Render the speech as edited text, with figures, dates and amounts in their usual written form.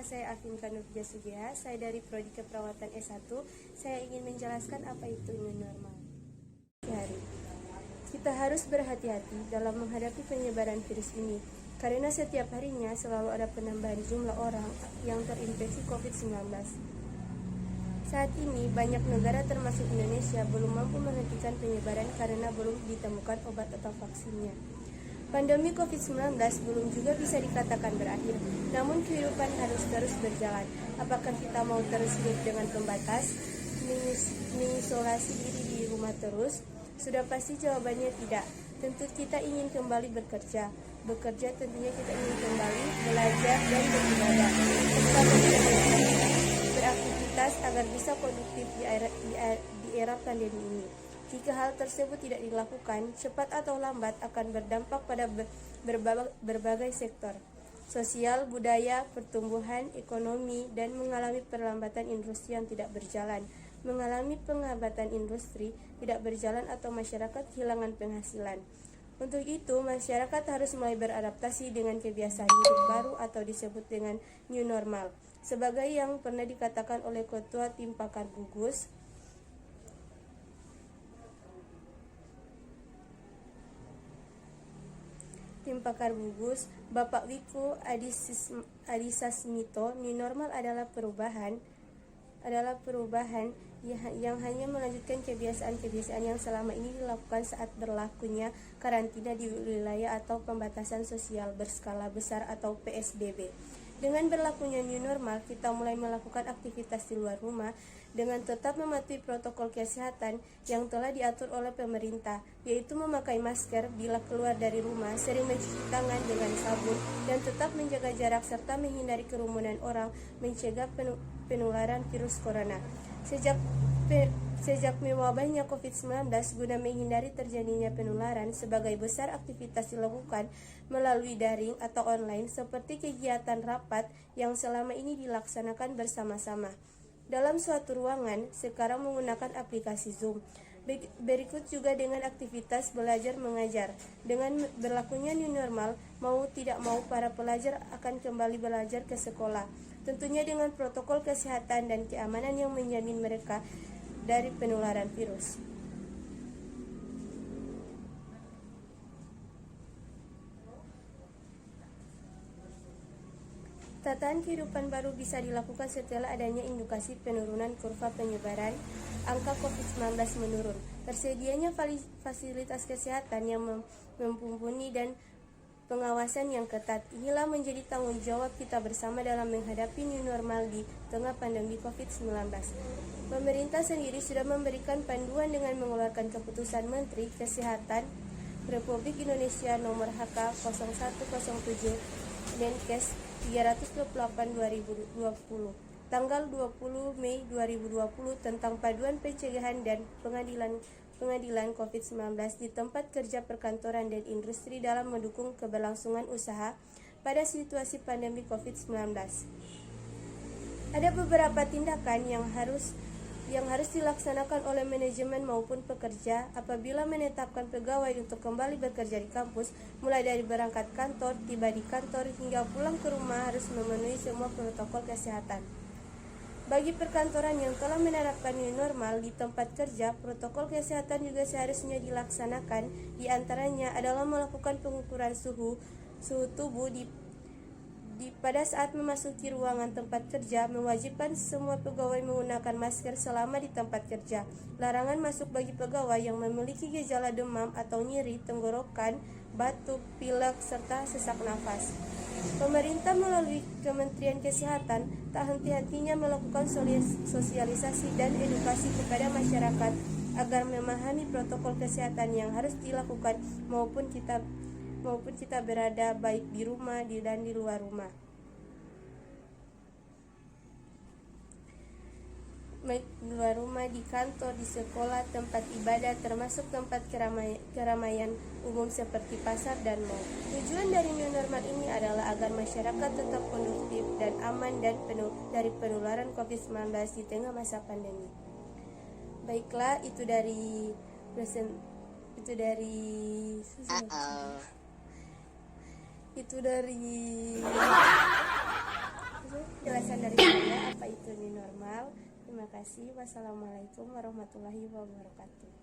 saya Afinka Nurja Sugiha, saya dari Prodi Keperawatan S1. Saya ingin menjelaskan apa itu new normal. Hari. Kita harus berhati-hati dalam menghadapi penyebaran virus ini, karena setiap harinya selalu ada penambahan jumlah orang yang terinfeksi COVID-19. Saat ini, banyak negara termasuk Indonesia belum mampu menghentikan penyebaran karena belum ditemukan obat atau vaksinnya. Pandemi COVID-19 belum juga bisa dikatakan berakhir, namun kehidupan harus terus berjalan. Apakah kita mau terus hidup dengan pembatas, mengisolasi diri di rumah terus? Sudah pasti jawabannya tidak. Tentu kita ingin kembali bekerja. Bekerja tentunya kita ingin kembali belajar dan beribadah. Beraktivitas agar bisa produktif di era pandemi ini. Jika hal tersebut tidak dilakukan, cepat atau lambat akan berdampak pada berbagai sektor, sosial, budaya, pertumbuhan, ekonomi, dan mengalami perlambatan industri yang tidak berjalan, mengalami penghambatan industri tidak berjalan atau masyarakat kehilangan penghasilan. Untuk itu, masyarakat harus mulai beradaptasi dengan kebiasaan hidup baru atau disebut dengan new normal. Sebagai yang pernah dikatakan oleh Ketua Tim Pakar Gugus, Bapak Wiku Adhisasmito, new normal adalah perubahan yang hanya melanjutkan kebiasaan-kebiasaan yang selama ini dilakukan saat berlakunya karantina di wilayah atau pembatasan sosial berskala besar atau PSBB. Dengan berlakunya new normal, kita mulai melakukan aktivitas di luar rumah dengan tetap mematuhi protokol kesehatan yang telah diatur oleh pemerintah, yaitu memakai masker bila keluar dari rumah, sering mencuci tangan dengan sabun, dan tetap menjaga jarak serta menghindari kerumunan orang, mencegah penularan virus corona. Sejak mewabahnya COVID-19, guna menghindari terjadinya penularan, sebagai besar aktivitas dilakukan melalui daring atau online seperti kegiatan rapat yang selama ini dilaksanakan bersama-sama dalam suatu ruangan, sekarang menggunakan aplikasi Zoom. Berikut juga dengan aktivitas belajar mengajar. Dengan berlakunya new normal, mau tidak mau para pelajar akan kembali belajar ke sekolah, tentunya dengan protokol kesehatan dan keamanan yang menjamin mereka dari penularan virus. Tataan kehidupan baru bisa dilakukan setelah adanya indikasi penurunan kurva penyebaran angka COVID-19 menurun. Tersedianya fasilitas kesehatan yang mumpuni dan pengawasan yang ketat. Inilah menjadi tanggung jawab kita bersama dalam menghadapi new normal di tengah pandemi COVID-19. Pemerintah sendiri sudah memberikan panduan dengan mengeluarkan keputusan Menteri Kesehatan Republik Indonesia nomor HK 0107 Menkes 328/2020 tanggal 20 Mei 2020 tentang paduan pencegahan dan pengadilan COVID-19 di tempat kerja, perkantoran, dan industri dalam mendukung keberlangsungan usaha pada situasi pandemi COVID-19. Ada beberapa tindakan yang harus dilaksanakan oleh manajemen maupun pekerja apabila menetapkan pegawai untuk kembali bekerja di kampus, mulai dari berangkat kantor, tiba di kantor, hingga pulang ke rumah harus memenuhi semua protokol kesehatan. Bagi perkantoran yang telah menerapkan new normal di tempat kerja, protokol kesehatan juga seharusnya dilaksanakan. Di antaranya adalah melakukan pengukuran suhu tubuh pada saat memasuki ruangan tempat kerja, mewajibkan semua pegawai menggunakan masker selama di tempat kerja. Larangan masuk bagi pegawai yang memiliki gejala demam atau nyeri tenggorokan, batuk, pilek, serta sesak nafas. Pemerintah melalui Kementerian Kesehatan tak henti-hentinya melakukan sosialisasi dan edukasi kepada masyarakat agar memahami protokol kesehatan yang harus dilakukan maupun kita berada baik di rumah dan di luar rumah. Baik di luar rumah, di kantor, di sekolah, tempat ibadah, termasuk tempat keramaian umum seperti pasar dan mal. Tujuan dari new normal ini adalah agar masyarakat tetap kondusif dan aman dari penularan COVID-19 di tengah masa pandemi. Baiklah, itu dari jelas Terima kasih. Wassalamualaikum warahmatullahi wabarakatuh.